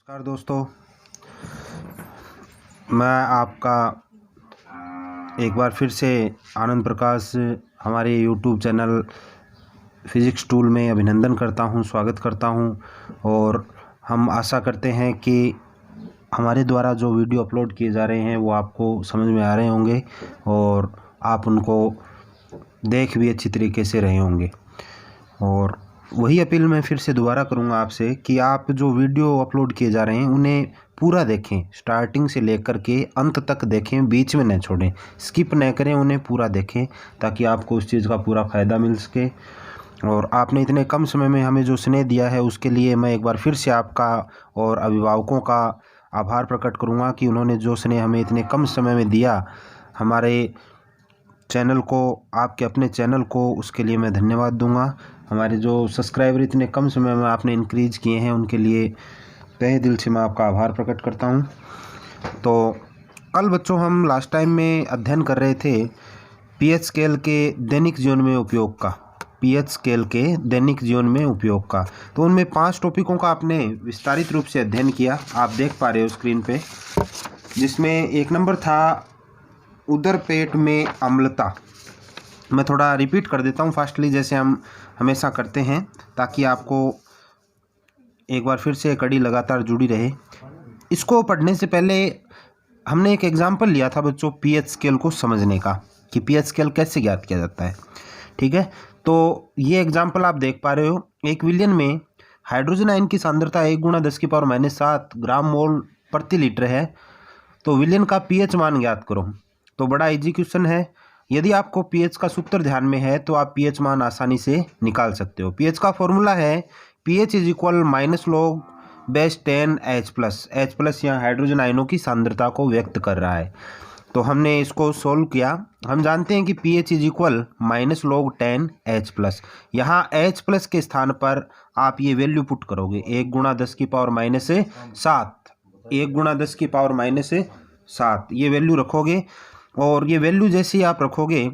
नमस्कार दोस्तों, मैं आपका एक बार फिर से आनंद प्रकाश हमारे यूट्यूब चैनल फिज़िक्स टूल में अभिनंदन करता हूं, स्वागत करता हूं। और हम आशा करते हैं कि हमारे द्वारा जो वीडियो अपलोड किए जा रहे हैं वो आपको समझ में आ रहे होंगे और आप उनको देख भी अच्छी तरीके से रहे होंगे। और वही अपील मैं फिर से दोबारा करूंगा आपसे कि आप जो वीडियो अपलोड किए जा रहे हैं उन्हें पूरा देखें, स्टार्टिंग से लेकर के अंत तक देखें, बीच में न छोड़ें, स्किप न करें, उन्हें पूरा देखें ताकि आपको उस चीज़ का पूरा फ़ायदा मिल सके। और आपने इतने कम समय में हमें जो स्नेह दिया है उसके लिए मैं एक बार फिर से आपका और अभिभावकों का आभार प्रकट करूँगा कि उन्होंने जो स्नेह हमें इतने कम समय में दिया हमारे चैनल को, आपके अपने चैनल को, उसके लिए मैं धन्यवाद दूंगा। हमारे जो सब्सक्राइबर इतने कम समय में आपने इंक्रीज़ किए हैं उनके लिए तहे दिल से मैं आपका आभार प्रकट करता हूं। तो कल बच्चों हम लास्ट टाइम में अध्ययन कर रहे थे पीएच स्केल के दैनिक जीवन में उपयोग का, पीएच स्केल के दैनिक जीवन में उपयोग का। तो उनमें 5 टॉपिकों का आपने विस्तारित रूप से अध्ययन किया, आप देख पा रहे हो स्क्रीन पे, जिसमें 1 नंबर था उदर पेट में अम्लता। मैं थोड़ा रिपीट कर देता हूँ फास्टली जैसे हम हमेशा करते हैं ताकि आपको एक बार फिर से कड़ी लगातार जुड़ी रहे। इसको पढ़ने से पहले हमने एक एग्जाम्पल लिया था बच्चों पीएच स्केल को समझने का कि पीएच स्केल कैसे ज्ञात किया जाता है। ठीक है, तो ये एग्जाम्पल आप देख पा रहे हो। 1 विलियन में हाइड्रोजन आयन की सांद्रता 1 × 10⁻⁷ ग्राम मोल प्रति लीटर है। तो विलियन का पीएच मान ज्ञात करो। तो बड़ा इजी क्वेश्चन है। यदि आपको पीएच का सूत्र ध्यान में है तो आप पीएच मान आसानी से निकाल सकते हो। पीएच का फॉर्मूला है pH = -log/10H+। H+ यहाँ हाइड्रोजन आयनों की सांद्रता को व्यक्त कर रहा है। तो हमने इसको सोल्व किया। हम जानते हैं कि pH = -log10H+। यहाँ H+ के स्थान पर आप ये वैल्यू पुट करोगे 1 × 10⁻⁷, 1 × 10⁻⁷ ये वैल्यू रखोगे। और ये वैल्यू जैसे ही आप रखोगे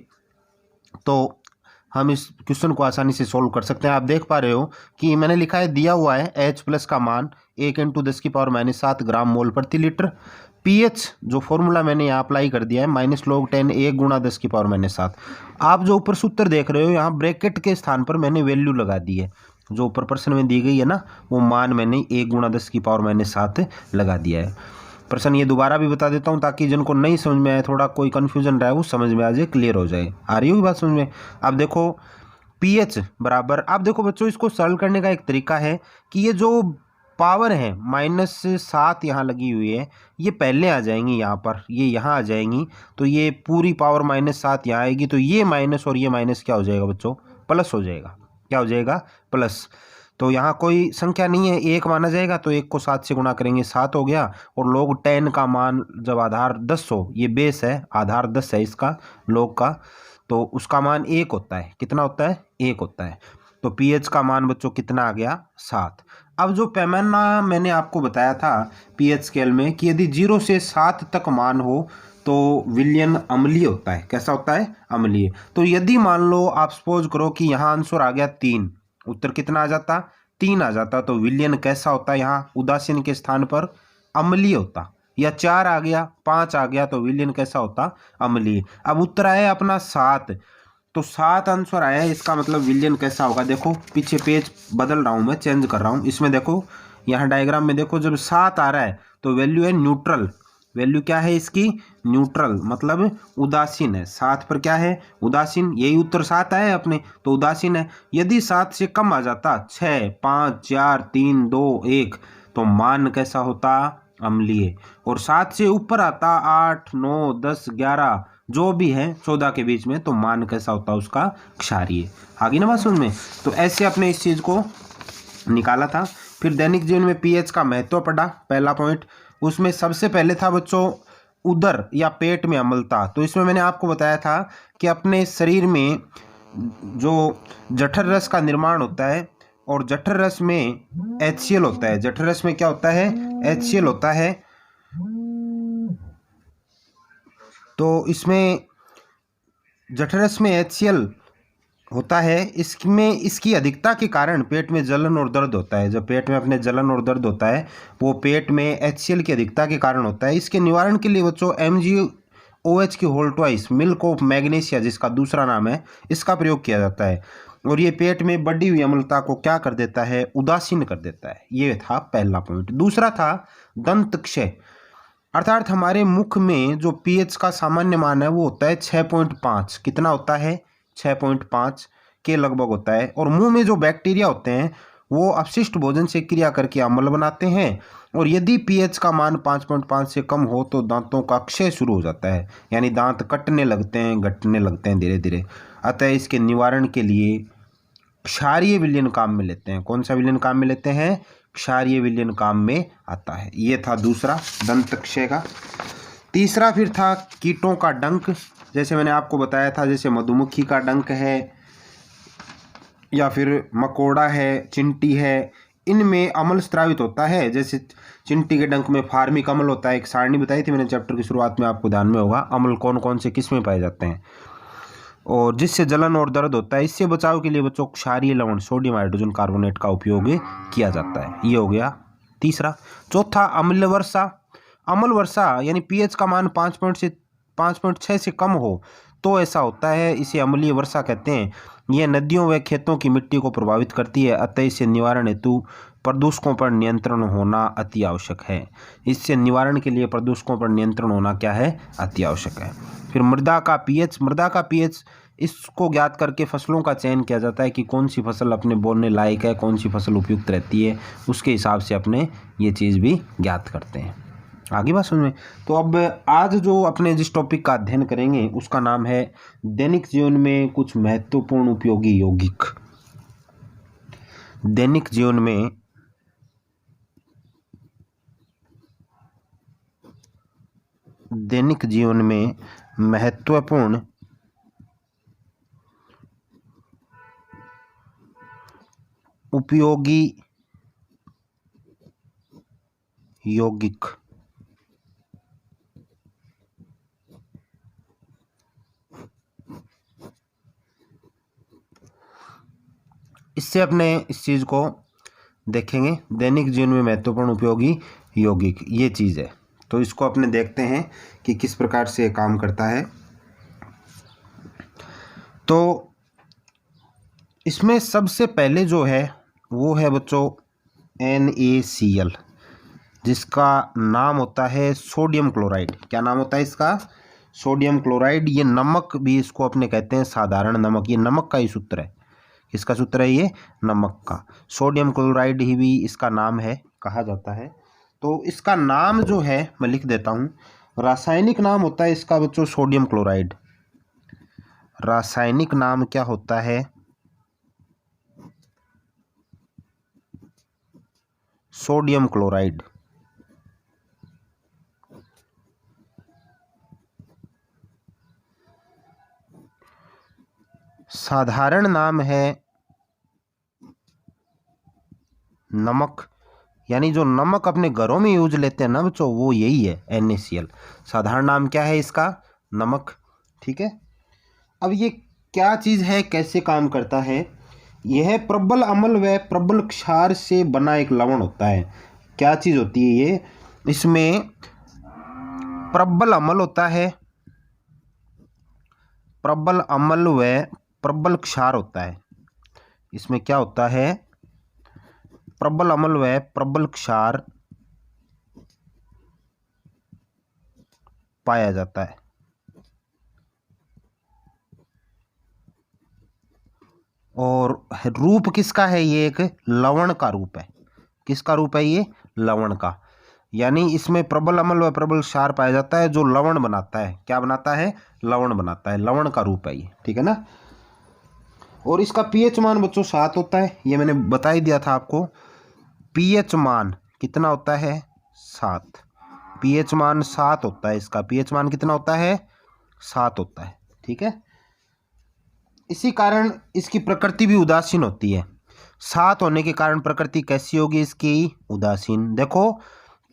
तो हम इस क्वेश्चन को आसानी से सोल्व कर सकते हैं। आप देख पा रहे हो कि मैंने लिखा है, दिया हुआ है H+ का मान 1 × 10⁻⁷ ग्राम मोल प्रति लीटर। पीएच जो फॉर्मूला मैंने यहाँ अप्लाई कर दिया है -log10 1 × 10⁻⁷। आप जो ऊपर सूत्र देख रहे हो यहाँ ब्रैकेट के स्थान पर मैंने वैल्यू लगा दी है, जो ऊपर प्रश्न में दी गई है ना, वो मान मैंने 1 × 10⁻⁷ लगा दिया है। प्रश्न ये दोबारा भी बता देता हूँ ताकि जिनको नहीं समझ में आए, थोड़ा कोई कन्फ्यूजन रहा है, वो समझ में आ जाए, क्लियर हो जाए। आ रही होगी बात समझ में। अब देखो पीएच बराबर, आप देखो बच्चों इसको सरल करने का एक तरीका है कि ये जो पावर है -7 यहाँ लगी हुई है, ये पहले आ जाएंगी यहाँ पर, ये यहाँ आ जाएंगी। तो ये पूरी पावर -7 यहाँ आएगी, तो ये माइनस और ये माइनस क्या हो जाएगा बच्चों, प्लस हो जाएगा। क्या हो जाएगा, प्लस। तो यहाँ कोई संख्या नहीं है, 1 माना जाएगा, तो 1 को 7 से गुणा करेंगे, 7 हो गया। और log 10 का मान जब आधार 10 हो, ये बेस है, आधार 10 है इसका log का, तो उसका मान 1 होता है। कितना होता है, 1 होता है। तो पीएच का मान बच्चों कितना आ गया, 7। अब जो पैमाना मैंने आपको बताया था पीएच स्केल में कि यदि 0 से 7 तक मान हो तो विलयन अम्लीय होता है। कैसा होता है, अम्लीय। तो यदि मान लो आप सपोज करो कि यहाँ आंसर आ गया 3, उत्तर कितना आ जाता, 3 आ जाता, तो विलयन कैसा होता, यहाँ उदासीन के स्थान पर अम्लीय होता। या 4 आ गया, 5 आ गया, तो विलयन कैसा होता, अम्लीय। अब उत्तर आया अपना 7, तो 7 आंसर आया है, इसका मतलब विलयन कैसा होगा। देखो पीछे पेज बदल रहा हूं मैं, चेंज कर रहा हूं। इसमें देखो यहाँ डायग्राम में देखो, जब 7 आ रहा है तो वैल्यू है न्यूट्रल। वैल्यू क्या है इसकी, न्यूट्रल, मतलब उदासीन है। 7 पर क्या है, उदासीन। यही उत्तर 7 आया अपने, तो उदासीन है। यदि 7 से कम आ जाता 6, 5, 4, 3, 2, 1, तो मान कैसा होता, अम्लीय। और 7 से ऊपर आता 8, 9, 10, 11 जो भी है 14 के बीच में, तो मान कैसा होता उसका, क्षारीय। आगे ना बात समझ में। तो ऐसे अपने इस चीज को निकाला था। फिर दैनिक जीवन में पीएच का महत्व पढ़ा, पहला पॉइंट। उसमें सबसे पहले था बच्चों उदर या पेट में अम्लता। तो इसमें मैंने आपको बताया था कि अपने शरीर में जो जठर रस का निर्माण होता है, और जठर रस में HCl होता है। जठर रस में क्या होता है, HCl होता है। तो इसमें जठर रस में HCl होता है, इसमें इसकी अधिकता के कारण पेट में जलन और दर्द होता है। जब पेट में अपने जलन और दर्द होता है वो पेट में HCl की अधिकता के कारण होता है। इसके निवारण के लिए बच्चों MgOH की होल ट्वाइस मिल्क ऑफ मैग्नीशिया, जिसका दूसरा नाम है, इसका प्रयोग किया जाता है। और ये पेट में बढ़ी हुई अम्लता को क्या कर देता है, उदासीन कर देता है। ये था पहला पॉइंट। दूसरा था दंत क्षय, अर्थात हमारे मुख में जो pH का सामान्य मान है वो होता है 6.5। कितना होता है, 6.5 के लगभग होता है। और मुंह में जो बैक्टीरिया होते हैं वो अपशिष्ट भोजन से क्रिया करके अम्ल बनाते हैं, और यदि pH का मान 5.5 से कम हो तो दांतों का क्षय शुरू हो जाता है, यानी दांत कटने लगते हैं, घटने लगते हैं धीरे धीरे। अतः इसके निवारण के लिए क्षारीय विलयन काम में लेते हैं। कौन सा विलयन काम में लेते हैं, क्षारीय विलयन काम में आता है। ये था दूसरा दंत क्षय का। तीसरा फिर था कीटों का डंक। जैसे मैंने आपको बताया था, जैसे मधुमक्खी का डंक है या फिर मकोड़ा है, चिंटी है, इनमें अम्ल स्रावित होता है। जैसे चिंटी के डंक में फार्मिक अम्ल होता है। एक सारणी बताई थी मैंने चैप्टर की शुरुआत में, आपको ध्यान में होगा, अम्ल कौन कौन से किस में पाए जाते हैं, और जिससे जलन और दर्द होता है। इससे बचाव के लिए बच्चों क्षारीय लवण सोडियम हाइड्रोजन कार्बोनेट का उपयोग किया जाता है। ये हो गया तीसरा। चौथा अम्ल वर्षा। अम्ल वर्षा यानी pH का मान 5.6 से कम हो तो ऐसा होता है, इसे अम्लीय वर्षा कहते हैं। यह नदियों व खेतों की मिट्टी को प्रभावित करती है, अतः इससे निवारण हेतु प्रदूषकों पर नियंत्रण होना अति आवश्यक है। इससे निवारण के लिए प्रदूषकों पर नियंत्रण होना क्या है, अति आवश्यक है। फिर मृदा का pH। मृदा का pH इसको ज्ञात करके फसलों का चयन किया जाता है कि कौन सी फसल अपने बोने लायक है, कौन सी फसल उपयुक्त रहती है, उसके हिसाब से अपने ये चीज़ भी ज्ञात करते हैं। आगे बात समझ में। तो अब आज जो अपने जिस टॉपिक का अध्ययन करेंगे उसका नाम है दैनिक जीवन में कुछ महत्वपूर्ण उपयोगी यौगिक। दैनिक जीवन में महत्वपूर्ण उपयोगी यौगिक। इससे अपने इस चीज़ को देखेंगे, दैनिक जीवन में महत्वपूर्ण उपयोगी यौगिक ये चीज़ है। तो इसको अपने देखते हैं कि किस प्रकार से काम करता है। तो इसमें सबसे पहले जो है वो है बच्चों NaCl, जिसका नाम होता है सोडियम क्लोराइड। क्या नाम होता है इसका, सोडियम क्लोराइड। ये नमक भी इसको अपने कहते हैं, साधारण नमक। ये नमक का ही सूत्र है। किसका सूत्र है, ये नमक का। सोडियम क्लोराइड ही भी इसका नाम है, कहा जाता है। तो इसका नाम जो है मैं लिख देता हूँ, रासायनिक नाम होता है इसका बच्चों सोडियम क्लोराइड। रासायनिक नाम क्या होता है, सोडियम क्लोराइड। साधारण नाम है नमक, यानी जो नमक अपने घरों में यूज लेते हैं ना बच्चों, वो यही है NaCl। साधारण नाम क्या है इसका, नमक। ठीक है। अब ये क्या चीज़ है, कैसे काम करता है, यह प्रबल अम्ल व प्रबल क्षार से बना एक लवण होता है। क्या चीज़ होती है ये, इसमें प्रबल अम्ल होता है, प्रबल अम्ल व प्रबल क्षार होता है। इसमें क्या होता है, प्रबल अम्ल व प्रबल क्षार पाया जाता है। और रूप किसका है, ये एक लवण का रूप है। किसका रूप है, ये लवण का। यानी इसमें प्रबल अम्ल व प्रबल क्षार पाया जाता है, जो लवण बनाता है। क्या बनाता है, लवण बनाता है। लवण का रूप है ये, ठीक है ना। और इसका pH मान बच्चों 7 होता है, ये मैंने बता ही दिया था आपको। pH मान कितना होता है, 7। pH मान 7 होता है इसका। pH मान कितना होता है, 7 होता है। ठीक है। इसी कारण इसकी प्रकृति भी उदासीन होती है। 7 होने के कारण प्रकृति कैसी होगी इसकी, उदासीन। देखो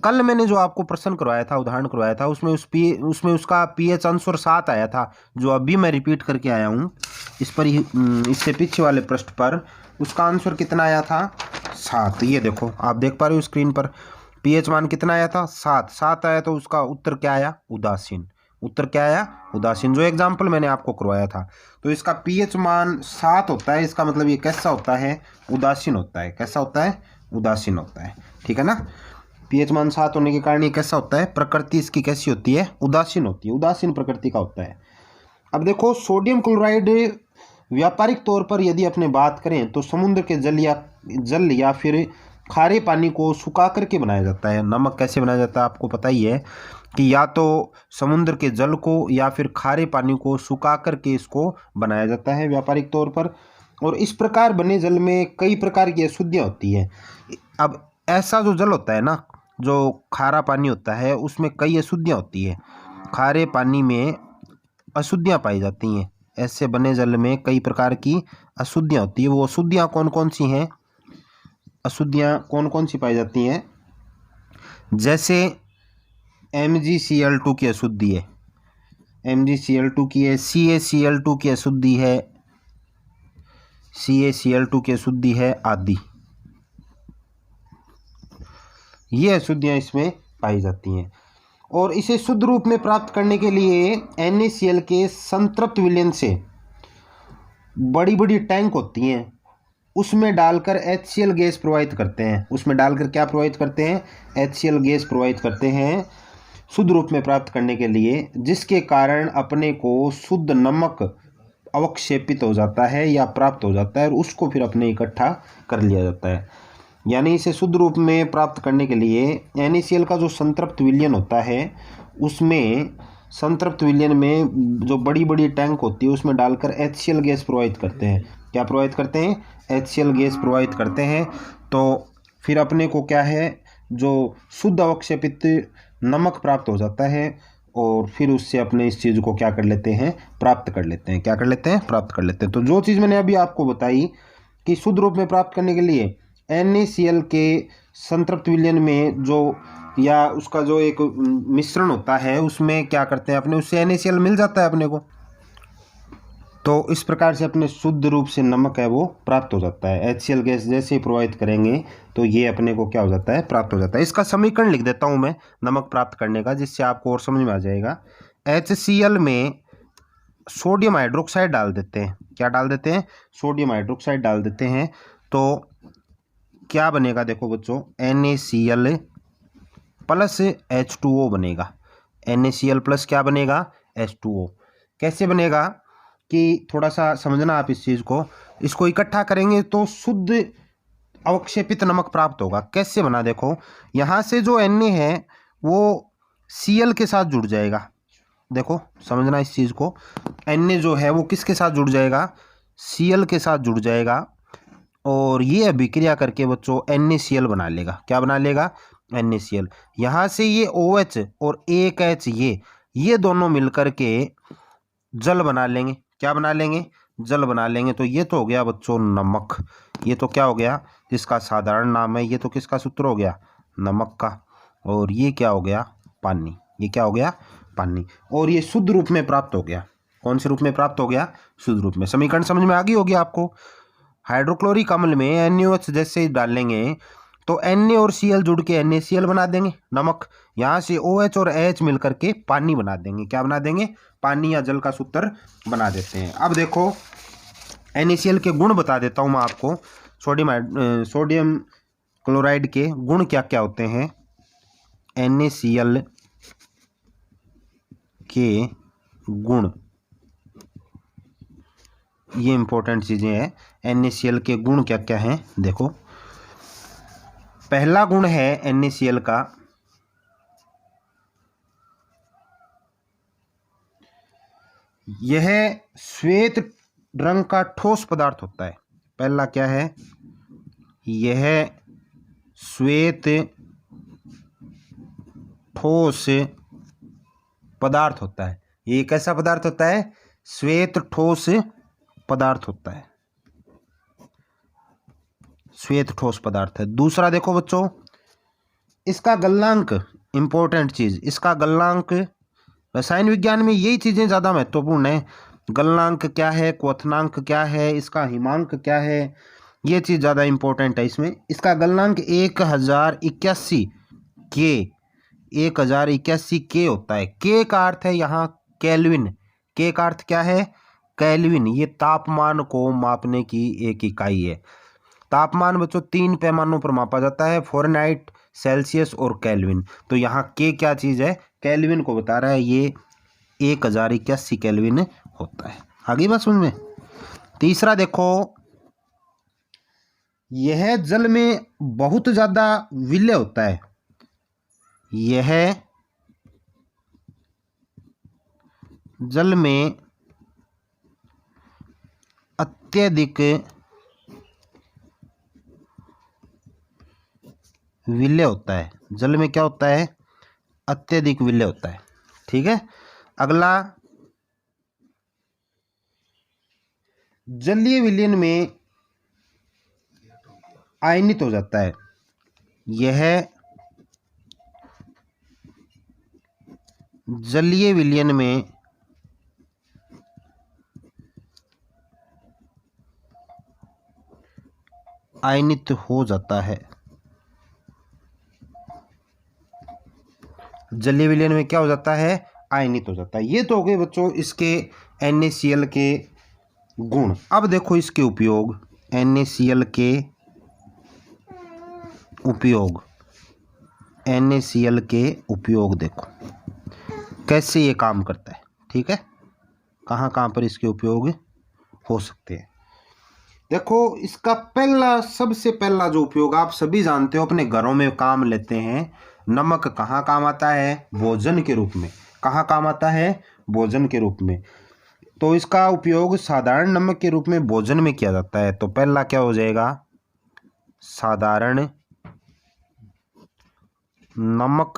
कल मैंने जो आपको प्रश्न करवाया था, उदाहरण करवाया था, उसमें उसका पीएच आंसर 7 आया था, जो अभी मैं रिपीट करके आया हूँ इस पर ही, इससे पीछे वाले पृष्ठ पर उसका आंसर कितना आया था? 7। ये देखो आप देख पा रहे हो स्क्रीन पर, पीएच मान कितना आया था? 7 आया, तो उसका उत्तर क्या आया? उदासीन। उत्तर क्या आया? उदासीन, जो एग्जाम्पल मैंने आपको करवाया था। तो इसका पीएच मान 7 होता है, इसका मतलब ये कैसा होता है? उदासीन होता है। कैसा होता है? उदासीन होता है। ठीक है ना? पीएच मान 7 होने के कारण ये कैसा होता है? प्रकृति इसकी कैसी होती है? उदासीन होती है, उदासीन प्रकृति का होता है। अब देखो, सोडियम क्लोराइड व्यापारिक तौर पर यदि अपने बात करें तो समुद्र के जल या फिर खारे पानी को सुखा करके बनाया जाता है। नमक कैसे बनाया जाता है आपको पता ही है कि या तो समुद्र के जल को या फिर खारे पानी को सुखा करके इसको बनाया जाता है व्यापारिक तौर पर। और इस प्रकार बने जल में कई प्रकार की अशुद्धियाँ होती है। अब ऐसा जो जल होता है ना, जो खारा पानी होता है, उसमें कई अशुद्धियाँ होती है। खारे पानी में अशुद्धियाँ पाई जाती हैं। ऐसे बने जल में कई प्रकार की अशुद्धियाँ होती है। वो अशुद्धियाँ कौन कौन सी हैं? अशुद्धियाँ कौन कौन सी पाई जाती हैं? जैसे MgCl2 की अशुद्धि है, MgCl2 की है, CaCl2 की अशुद्धि है, CaCl2 की अशुद्धि है आदि। ये अशुद्धियाँ इसमें पाई जाती हैं। और इसे शुद्ध रूप में प्राप्त करने के लिए NaCl के संतृप्त विलयन से बड़ी बड़ी टैंक होती हैं, उसमें डालकर HCl गैस प्रोवाइड करते हैं। उसमें डालकर क्या प्रोवाइड करते हैं? HCl गैस प्रोवाइड करते हैं शुद्ध रूप में प्राप्त करने के लिए, जिसके कारण अपने को शुद्ध नमक अवक्षेपित हो जाता है या प्राप्त हो जाता है, और उसको फिर अपने इकट्ठा कर लिया जाता है। यानी इसे शुद्ध रूप में प्राप्त करने के लिए NaCl का जो संतृप्त विलयन होता है, उसमें संतृप्त विलयन में जो बड़ी बड़ी टैंक होती है, उसमें डालकर HCl गैस प्रोवाइड करते हैं। क्या प्रोवाइड करते हैं? HCl गैस प्रोवाइड करते हैं। तो फिर अपने को क्या है, जो शुद्ध अवक्षेपित नमक प्राप्त हो जाता है, और फिर उससे अपने इस चीज़ को क्या कर लेते हैं? प्राप्त कर लेते हैं। क्या कर लेते हैं? प्राप्त कर लेते हैं। तो जो चीज़ मैंने अभी आपको बताई कि शुद्ध रूप में प्राप्त करने के लिए NaCl के संतृप्त विलयन में जो या उसका जो एक मिश्रण होता है, उसमें क्या करते हैं अपने, उससे NaCl मिल जाता है अपने को। तो इस प्रकार से अपने शुद्ध रूप से नमक है वो प्राप्त हो जाता है। HCl गैस जैसे ही प्रोवाइड करेंगे तो ये अपने को क्या हो जाता है? प्राप्त हो जाता है। इसका समीकरण लिख देता हूँ मैं नमक प्राप्त करने का, जिससे आपको और समझ में आ जाएगा। HCl में सोडियम हाइड्रोक्साइड डाल देते हैं। क्या डाल देते हैं? सोडियम हाइड्रोक्साइड डाल देते हैं। तो क्या बनेगा देखो बच्चों, NaCl प्लस H2O बनेगा। NaCl प्लस क्या बनेगा? H2O। कैसे बनेगा कि थोड़ा सा समझना आप इस चीज़ को। इसको इकट्ठा करेंगे तो शुद्ध अवक्षेपित नमक प्राप्त होगा। कैसे बना? देखो, यहाँ से जो Na है वो Cl के साथ जुड़ जाएगा। देखो समझना इस चीज़ को, Na जो है वो किसके साथ जुड़ जाएगा? Cl के साथ जुड़ जाएगा, और ये अभिक्रिया करके बच्चों NaCl बना लेगा। क्या बना लेगा? NaCl। यहाँ से ये OH और एक H ये दोनों मिलकर के जल बना लेंगे। क्या बना लेंगे? जल बना लेंगे। तो ये तो हो गया बच्चों नमक। ये तो क्या हो गया? जिसका साधारण नाम है, ये तो किसका सूत्र हो गया? नमक का। और ये क्या हो गया? पानी। ये क्या हो गया? पानी। और ये शुद्ध रूप में प्राप्त हो गया। कौन से रूप में प्राप्त हो गया? शुद्ध रूप में। समीकरण समझ में आ गई होगी आपको। हाइड्रोक्लोरिक अम्ल में NaOH जैसे डालेंगे तो Na और Cl जुड़ के NaCl बना देंगे नमक। यहाँ से OH और H मिल करके पानी बना देंगे। क्या बना देंगे? पानी या जल का सूत्र बना देते हैं। अब देखो NaCl के गुण बता देता हूँ मैं आपको। सोडियम क्लोराइड के गुण क्या क्या होते हैं? NaCl के गुण, ये इंपॉर्टेंट चीज़ें हैं। NaCl के गुण क्या क्या हैं देखो। पहला गुण है NaCl का, यह श्वेत रंग का ठोस पदार्थ होता है। पहला क्या है? यह श्वेत ठोस पदार्थ होता है। ये कैसा पदार्थ होता है? श्वेत ठोस पदार्थ होता है। श्वेत ठोस पदार्थ है। दूसरा देखो बच्चों, इसका गलनांक, इंपॉर्टेंट चीज, इसका गलनांक, रसायन विज्ञान में यही चीजें ज्यादा महत्वपूर्ण है। गलनांक क्या है, क्वथनांक क्या है, इसका हिमांक क्या है, ये चीज ज्यादा इंपॉर्टेंट है इसमें। इसका गलनांक 1081 के, 1081 के होता है। के का अर्थ है यहाँ केल्विन। के का अर्थ क्या है, केल्विन। ये तापमान को मापने की एक इकाई है। तापमान बच्चों 3 पैमानों पर मापा जाता है, फ़ारेनहाइट, सेल्सियस और केल्विन। तो यहाँ के क्या चीज़ है, केल्विन को बता रहा है। ये 1081 केल्विन होता है। आगे बात समझ में। तीसरा देखो, यह जल में बहुत ज़्यादा विलय होता है। यह जल में अत्यधिक विलय होता है। जल में क्या होता है, अत्यधिक विलय होता है। ठीक है। अगला, जलीय विलयन में आयनित हो जाता है। यह जलीय विलयन में आयनित हो जाता है। जलीय विलयन में क्या हो जाता है, आयनित हो जाता है। ये तो हो गए बच्चों इसके NaCl के गुण। अब देखो इसके उपयोग, NaCl के उपयोग, NaCl के उपयोग देखो कैसे ये काम करता है। ठीक है, कहाँ कहाँ पर इसके उपयोग हो सकते हैं। देखो इसका पहला, सबसे पहला जो उपयोग आप सभी जानते हो, अपने घरों में काम लेते हैं। नमक कहाँ काम आता है, भोजन के रूप में। कहाँ काम आता है, भोजन के रूप में। तो इसका उपयोग साधारण नमक के रूप में भोजन में किया जाता है। तो पहला क्या हो जाएगा, साधारण नमक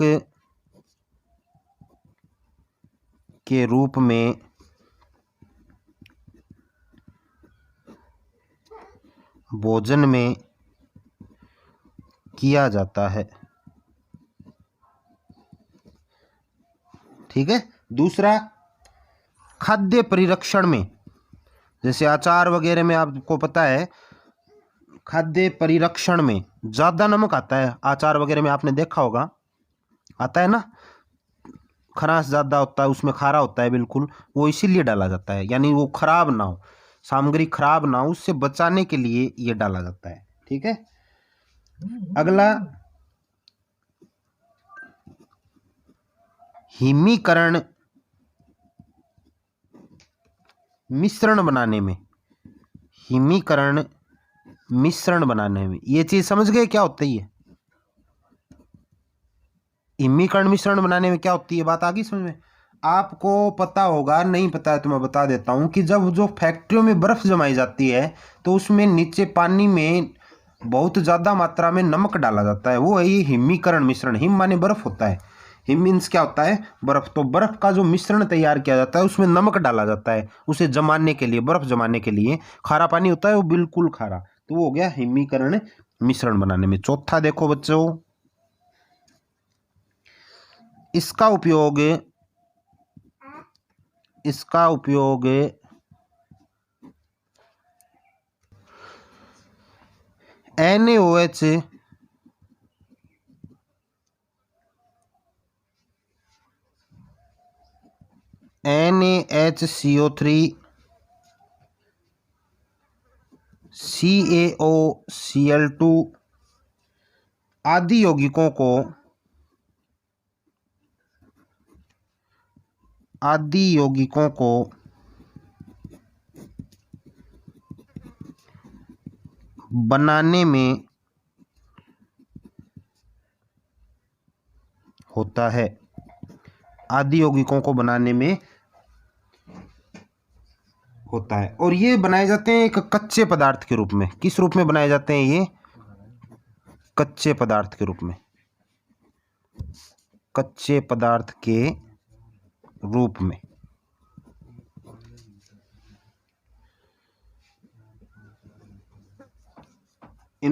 के रूप में भोजन में किया जाता है। ठीक है। दूसरा, खाद्य परिरक्षण में, जैसे अचार वगैरह में आपको पता है, खाद्य परिरक्षण में ज़्यादा नमक आता है। अचार वगैरह में आपने देखा होगा, आता है ना, खराश ज़्यादा होता है उसमें, खारा होता है बिल्कुल, वो इसीलिए डाला जाता है, यानी वो खराब ना हो, सामग्री खराब ना हो, उससे बचाने के लिए ये डाला जाता है। ठीक है। अगला, हिमीकरण मिश्रण बनाने में, हिमीकरण मिश्रण बनाने में, ये चीज समझ गए क्या होती है, हिमीकरण मिश्रण बनाने में क्या होती है, बात आ गई समझ में। आपको पता होगा, नहीं पता है तो मैं बता देता हूं कि जब जो फैक्ट्रियों में बर्फ जमाई जाती है तो उसमें नीचे पानी में बहुत ज़्यादा मात्रा में नमक डाला जाता है। वो है ये हिमीकरण मिश्रण। हिम माने बर्फ होता है, हिम मीन्स क्या होता है, बर्फ। तो बर्फ का जो मिश्रण तैयार किया जाता है उसमें नमक डाला जाता है उसे जमाने के लिए, बर्फ जमाने के लिए। खारा पानी होता है वो बिल्कुल खारा, तो वो हो गया हिमीकरण मिश्रण बनाने में। चौथा देखो बच्चों, इसका उपयोग, इसका उपयोग NaOH NaHCO3 CaOCl2 आदि यौगिकों को, आदि यौगिकों को बनाने में होता है। आदि यौगिकों को बनाने में होता है। और ये बनाए जाते हैं एक कच्चे पदार्थ के रूप में। किस रूप में बनाए जाते हैं ये, कच्चे पदार्थ के रूप में, कच्चे पदार्थ के रूप में।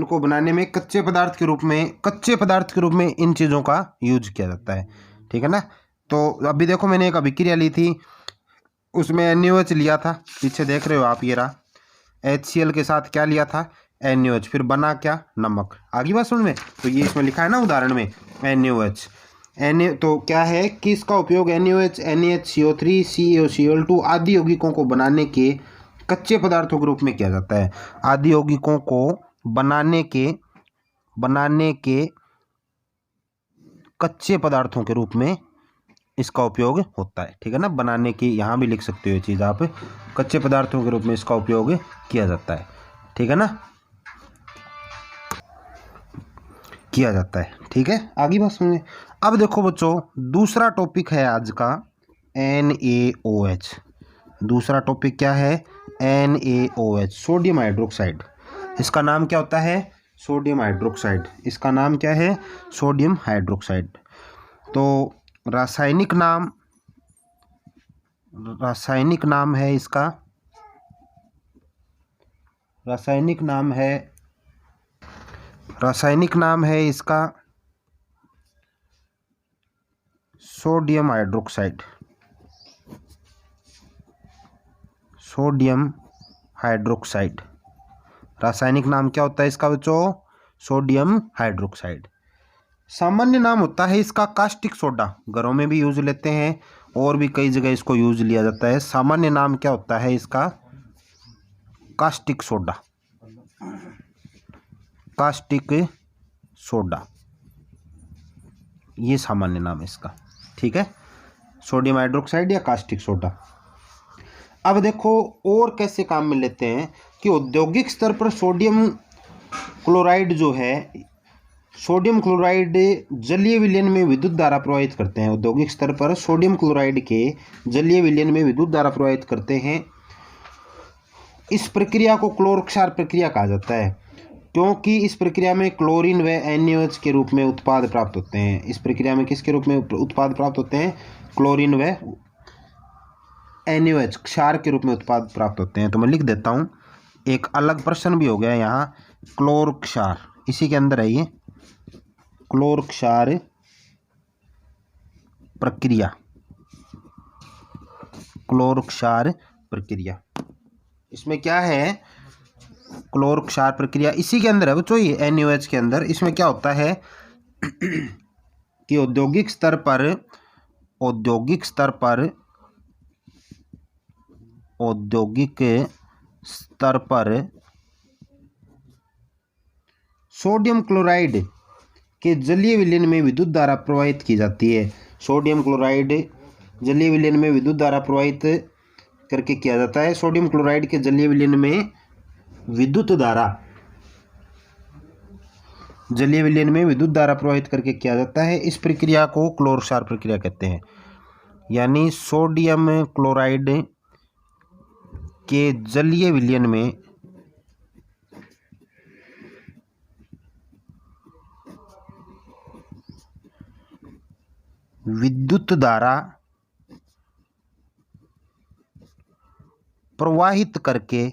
इनको बनाने में कच्चे पदार्थ के रूप में इन चीज़ों का यूज किया जाता है। ठीक है ना। तो अभी देखो मैंने एक अभिक्रिया ली थी, उसमें NaOH लिया था, पीछे देख रहे हो आप, ये रहा। HCl के साथ क्या लिया था, NaOH, फिर बना क्या, नमक। आगे बात समझ में। तो ये इसमें लिखा है ना उदाहरण में NaOH। तो क्या है कि इसका उपयोग NaOH, NaHCO3, CaCl2 आदि यौगिकों को बनाने के कच्चे पदार्थों के रूप में किया जाता है। आदि यौगिकों को बनाने के कच्चे पदार्थों के रूप में इसका उपयोग होता है। ठीक है ना। बनाने की, यहाँ भी लिख सकते हो ये चीज़ आप, कच्चे पदार्थों के रूप में इसका उपयोग किया जाता है। ठीक है ना, किया जाता है। ठीक है, आगे बात सुनिए। अब देखो बच्चों, दूसरा टॉपिक है आज का NaOH। दूसरा टॉपिक क्या है, NaOH, सोडियम हाइड्रोक्साइड। इसका नाम क्या होता है, सोडियम हाइड्रोक्साइड। इसका नाम क्या है, सोडियम हाइड्रोक्साइड। तो रासायनिक नाम है इसका, रासायनिक नाम है इसका सोडियम हाइड्रोक्साइड। सोडियम हाइड्रोक्साइड, रासायनिक नाम क्या होता है इसका बच्चों, सोडियम हाइड्रोक्साइड। सामान्य नाम होता है इसका कास्टिक सोडा। घरों में भी यूज लेते हैं और भी कई जगह इसको यूज लिया जाता है। सामान्य नाम क्या होता है इसका, कास्टिक सोडा। कास्टिक सोडा, ये सामान्य नाम है इसका। ठीक है, सोडियम हाइड्रोक्साइड या कास्टिक सोडा। अब देखो और कैसे काम में लेते हैं कि औद्योगिक स्तर पर सोडियम क्लोराइड जो है, सोडियम क्लोराइड जलीय विलयन में विद्युत धारा प्रवाहित करते हैं। औद्योगिक स्तर पर सोडियम क्लोराइड के जलीय विलयन में विद्युत धारा प्रवाहित करते हैं। इस प्रक्रिया को क्लोरक्षार प्रक्रिया कहा जाता है, क्योंकि इस प्रक्रिया में क्लोरीन व NaOH के रूप में उत्पाद प्राप्त होते हैं। इस प्रक्रिया में किसके रूप में उत्पाद प्राप्त होते हैं, क्लोरीन व NaOH, क्षार के रूप में उत्पाद प्राप्त होते हैं। तो मैं लिख देता हूँ, एक अलग प्रश्न भी हो गया यहाँ, क्लोरक्षार, इसी के अंदर है ये, क्लोरक्षार प्रक्रिया। क्लोरक्षार प्रक्रिया, इसमें क्या है, क्लोरक्षार प्रक्रिया इसी के अंदर है बच्चों, ये NaOH के अंदर। इसमें क्या होता है कि औद्योगिक स्तर पर सोडियम क्लोराइड के जलीय विलयन में विद्युत धारा प्रवाहित की जाती है। सोडियम क्लोराइड जलीय विलयन में विद्युत धारा प्रवाहित करके किया जाता है। सोडियम क्लोराइड के जलीय विलयन में विद्युत धारा प्रवाहित करके किया जाता है। इस प्रक्रिया को क्लोरक्षार प्रक्रिया कहते हैं। यानी सोडियम क्लोराइड के जलीय विलयन में विद्युत धारा प्रवाहित करके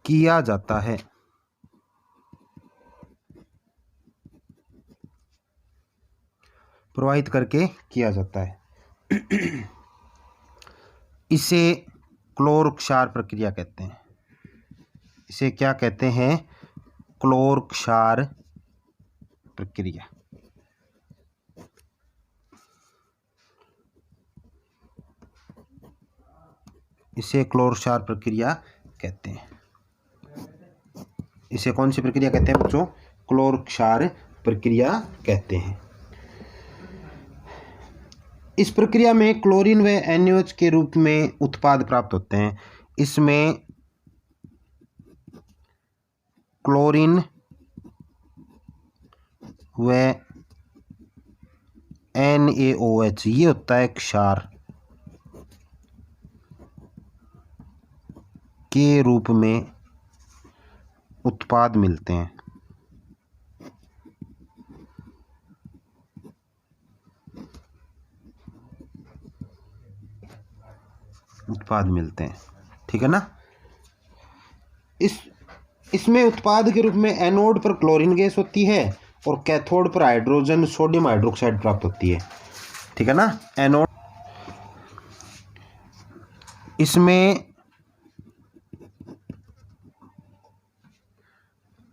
किया जाता है। प्रवाहित करके किया जाता है। इसे क्लोरक्षार प्रक्रिया कहते हैं। इसे क्या कहते हैं, क्लोरक्षार प्रक्रिया। इसे क्लोरक्षार प्रक्रिया कहते हैं। इसे कौन सी प्रक्रिया कहते हैं बच्चों, क्लोरक्षार प्रक्रिया कहते हैं। इस प्रक्रिया में क्लोरीन व NaOH के रूप में उत्पाद प्राप्त होते हैं। इसमें क्लोरीन व NaOH, ये होता है क्षार के रूप में उत्पाद मिलते हैं। उत्पाद मिलते हैं। ठीक है ना। इसमें उत्पाद के रूप में एनोड पर क्लोरीन गैस होती है और कैथोड पर हाइड्रोजन सोडियम हाइड्रोक्साइड प्राप्त होती है। ठीक है ना। एनोड, इसमें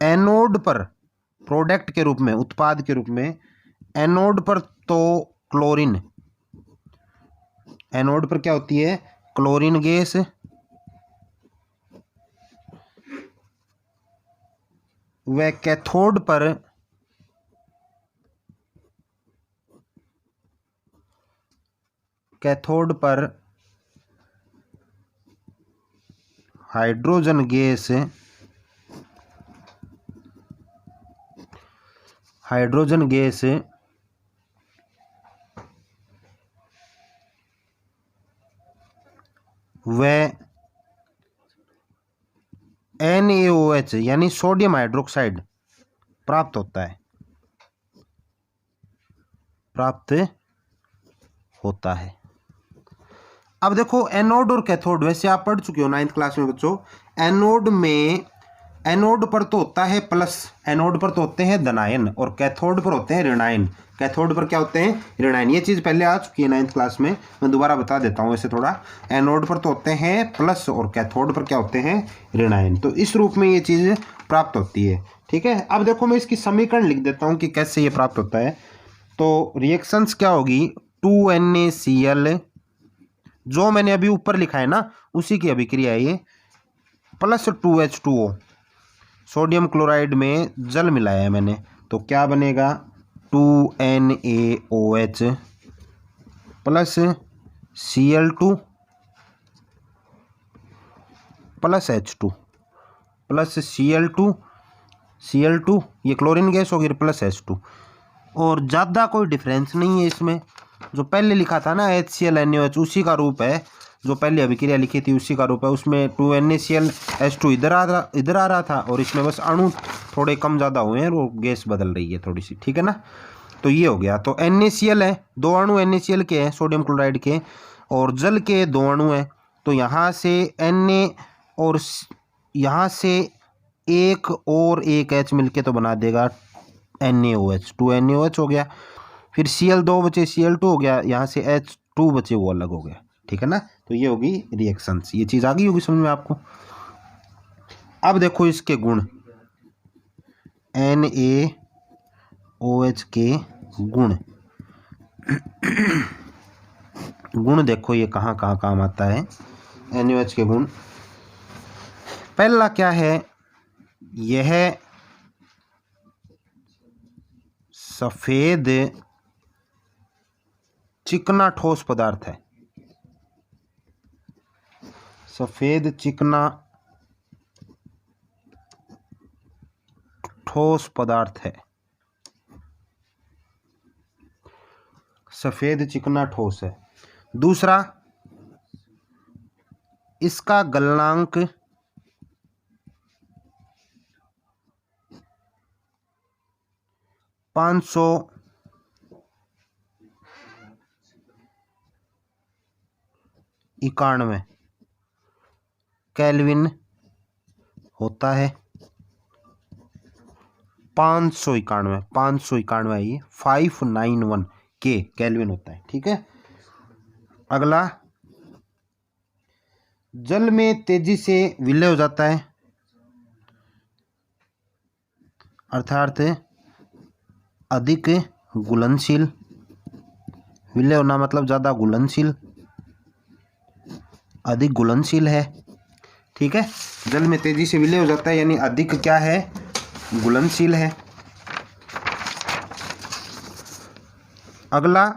एनोड पर प्रोडक्ट के रूप में, उत्पाद के रूप में एनोड पर तो क्लोरीन, एनोड पर क्या होती है, क्लोरीन गैस, व कैथोड पर हाइड्रोजन गैस, व NaOH यानी सोडियम हाइड्रोक्साइड प्राप्त होता है। अब देखो एनोड और कैथोड, वैसे आप पढ़ चुके हो 9th क्लास में बच्चों। एनोड पर तो होता है प्लस, एनोड पर तो होते हैं धनायन और कैथोड पर होते हैं ऋणायन। कैथोड पर क्या होते हैं, ऋणायन। ये चीज़ पहले आ चुकी है 9th क्लास में, मैं दोबारा बता देता हूँ वैसे थोड़ा। एनोड पर तो होते हैं प्लस और कैथोड पर क्या होते हैं, ऋणायन। तो इस रूप में ये चीज़ प्राप्त होती है। ठीक है। अब देखो मैं इसकी समीकरण लिख देता हूँ कि कैसे ये प्राप्त होता है। तो रिएक्शंस क्या होगी, 2NaCl, जो मैंने अभी ऊपर लिखा है ना उसी की अभिक्रिया है ये, प्लस 2H2O, सोडियम क्लोराइड में जल मिलाया है मैंने, तो क्या बनेगा 2NaOH plus Cl2 plus H2 plus Cl2 ये क्लोरीन गैस होगी प्लस H2। और ज़्यादा कोई डिफरेंस नहीं है इसमें, जो पहले लिखा था ना HCl उसी का रूप है, जो पहले अभिक्रिया लिखी थी उसी का रूप है। उसमें 2NaCl इधर आ रहा था और इसमें बस अणु थोड़े कम ज़्यादा हुए हैं और वो गैस बदल रही है थोड़ी सी। ठीक है ना। तो ये हो गया। तो NaCl है, 2 अणु NaCl के हैं सोडियम क्लोराइड के, और जल के 2 अणु हैं। तो यहाँ से Na और यहाँ से एक और एक H मिलके तो बना देगा NaOH, 2NaOH हो गया। फिर Cl2 बचे, Cl2 हो गया, यहाँ से H2 बचे वो अलग हो गया। ठीक है ना। तो ये होगी रिएक्शंस। ये चीज़ आ गई होगी समझ में आपको। अब देखो इसके गुण, NaOH के गुण गुण देखो ये कहाँ कहाँ काम आता है। NaOH के गुण, पहला क्या है, यह सफेद चिकना ठोस पदार्थ है। सफेद चिकना ठोस पदार्थ है। सफेद चिकना ठोस है। दूसरा, इसका गलनांक 591 केल्विन होता है। 591 ये 591 के केल्विन होता है। ठीक है। अगला, जल में तेजी से विलय हो जाता है, अर्थात अधिक घुलनशील। विलय होना मतलब ज़्यादा घुलनशील, अधिक घुलनशील है। ठीक है। जल में तेजी से विलय हो जाता है यानी अधिक क्या है, घुलनशील है। अगला,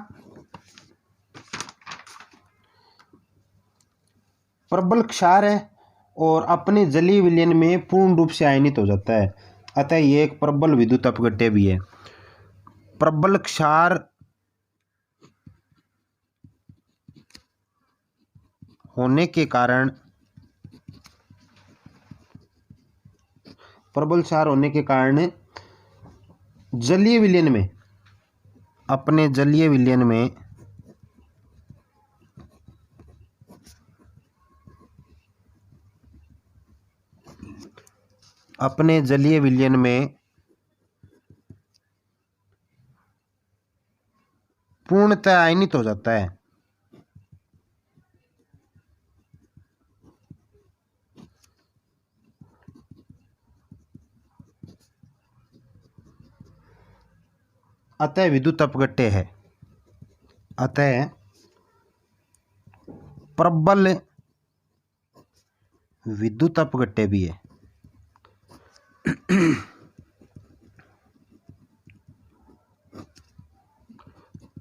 प्रबल क्षार है और अपने जलीय विलयन में पूर्ण रूप से आयनित हो जाता है, अतः ये एक प्रबल विद्युत अपघट्य भी है। प्रबल क्षार होने के कारण जलीय विलयन में, अपने जलीय विलयन में अपने जलीय विलयन में पूर्णतः आयनित हो जाता है। अतः विद्युत अपघट्य है। अतः प्रबल विद्युत अपघट्य भी है।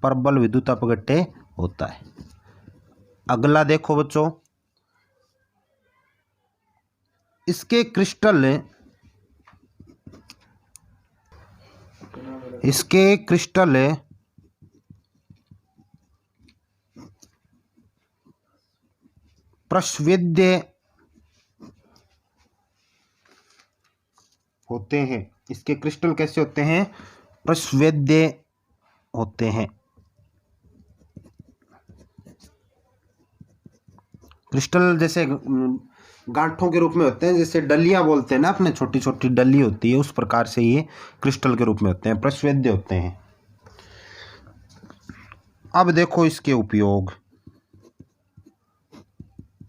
प्रबल विद्युत अपघट्य होता है। अगला देखो बच्चों, इसके क्रिस्टल प्रस्वेद्य होते हैं। इसके क्रिस्टल कैसे होते हैं? प्रस्वेद्य होते हैं। क्रिस्टल जैसे गांठों के रूप में होते हैं, जैसे डलियां बोलते हैं ना अपने, छोटी छोटी डली होती है, उस प्रकार से ये क्रिस्टल के रूप में होते हैं, प्रस्वेद्य होते हैं। अब देखो इसके उपयोग,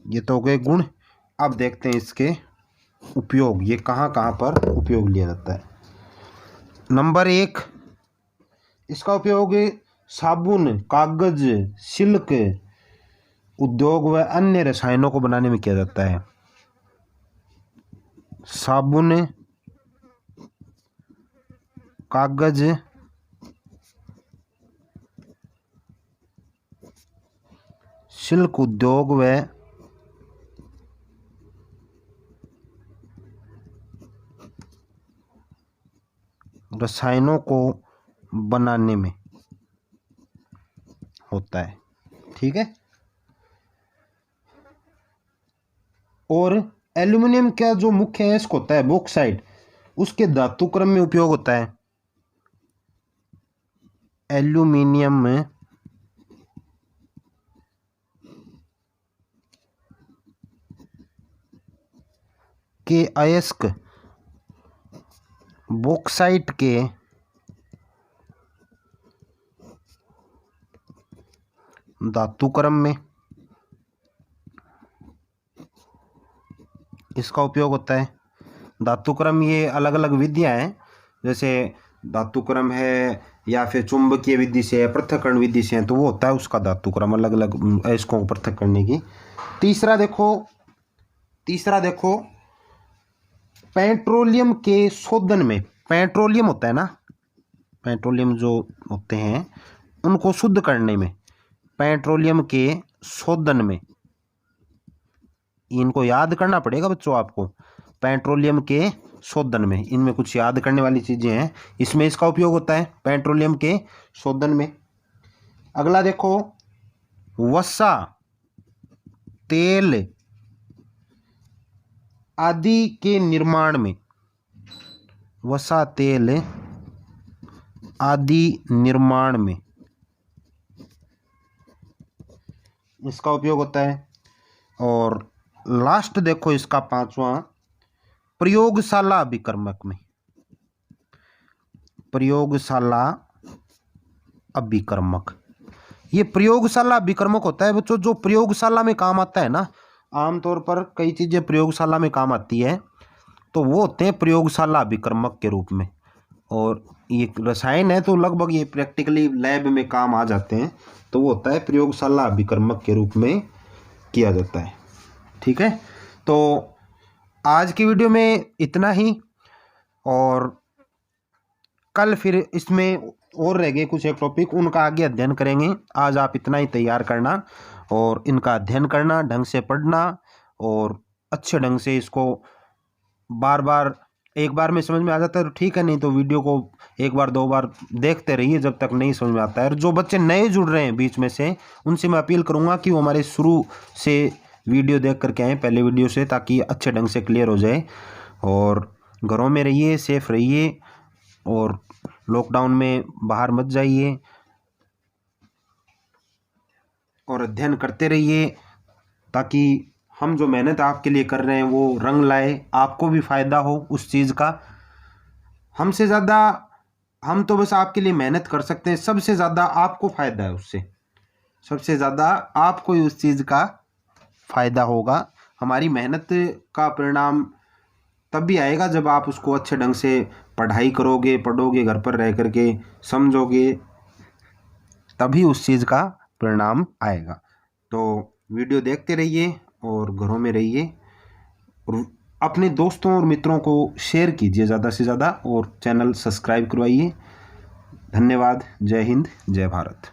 ये तो हो गए गुण। अब देखते हैं इसके उपयोग, ये कहाँ कहाँ पर उपयोग लिया जाता है। नंबर 1, इसका उपयोग साबुन, कागज, सिल्क उद्योग व अन्य रसायनों को बनाने में किया जाता है। साबुन, कागज, सिल्क उद्योग व रसायनों को बनाने में होता है। ठीक है। और एल्यूमिनियम का जो मुख्य अयस्क होता है बॉक्साइट, उसके धातु क्रम में उपयोग होता है। एल्यूमिनियम में के अयस्क बॉक्साइट के धातु क्रम में इसका उपयोग होता है। धातु क्रम ये अलग अलग विधियां हैं, जैसे धातु क्रम है या फिर चुंबकीय विधि से है, पृथक्करण विधि से है, तो वो होता है उसका धातु क्रम, अलग अलग अयस्कों को पृथक करने की। तीसरा देखो पेट्रोलियम के शोधन में, पेट्रोलियम होता है ना, पेट्रोलियम जो होते हैं उनको शुद्ध करने में, पेट्रोलियम के शोधन में, इनको याद करना पड़ेगा बच्चों आपको। पेट्रोलियम के शोधन में, इनमें कुछ याद करने वाली चीजें हैं, इसमें इसका उपयोग होता है पेट्रोलियम के शोधन में। अगला देखो, वसा, तेल आदि के निर्माण में, वसा, तेल आदि निर्माण में इसका उपयोग होता है। और लास्ट देखो इसका 5वां, प्रयोगशाला अभिकर्मक में, प्रयोगशाला अभिकर्मक, ये प्रयोगशाला अभिकर्मक होता है बच्चों, जो प्रयोगशाला में काम आता है ना। आमतौर पर कई चीजें प्रयोगशाला में काम आती है, तो वो होते हैं प्रयोगशाला अभिकर्मक के रूप में। और ये रसायन है तो लगभग ये प्रैक्टिकली लैब में काम आ जाते हैं, तो वो होता है प्रयोगशाला अभिकर्मक के रूप में किया जाता है। ठीक है, तो आज की वीडियो में इतना ही, और कल फिर इसमें और रह गए कुछ एक टॉपिक, उनका आगे अध्ययन करेंगे। आज आप इतना ही तैयार करना और इनका अध्ययन करना, ढंग से पढ़ना और अच्छे ढंग से इसको बार बार, एक बार में समझ में आ जाता है तो ठीक है, नहीं तो वीडियो को एक बार 2 बार देखते रहिए जब तक नहीं समझ में आता है। और जो बच्चे नए जुड़ रहे हैं बीच में से, उनसे मैं अपील करूंगा कि वो हमारे शुरू से वीडियो देख करके आएँ, पहले वीडियो से, ताकि अच्छे ढंग से क्लियर हो जाए। और घरों में रहिए, सेफ रहिए, और लॉकडाउन में बाहर मत जाइए, और अध्ययन करते रहिए, ताकि हम जो मेहनत आपके लिए कर रहे हैं वो रंग लाए, आपको भी फ़ायदा हो उस चीज़ का। हमसे ज़्यादा हम तो बस आपके लिए मेहनत कर सकते हैं, सबसे ज़्यादा आपको फ़ायदा है उससे, सबसे ज़्यादा आपको ही उस चीज़ का फ़ायदा होगा। हमारी मेहनत का परिणाम तब भी आएगा जब आप उसको अच्छे ढंग से पढ़ाई करोगे, पढ़ोगे, घर पर रह कर के समझोगे, तभी उस चीज़ का परिणाम आएगा। तो वीडियो देखते रहिए और घरों में रहिए और अपने दोस्तों और मित्रों को शेयर कीजिए ज़्यादा से ज़्यादा और चैनल सब्सक्राइब करवाइए। धन्यवाद। जय हिंद, जय भारत।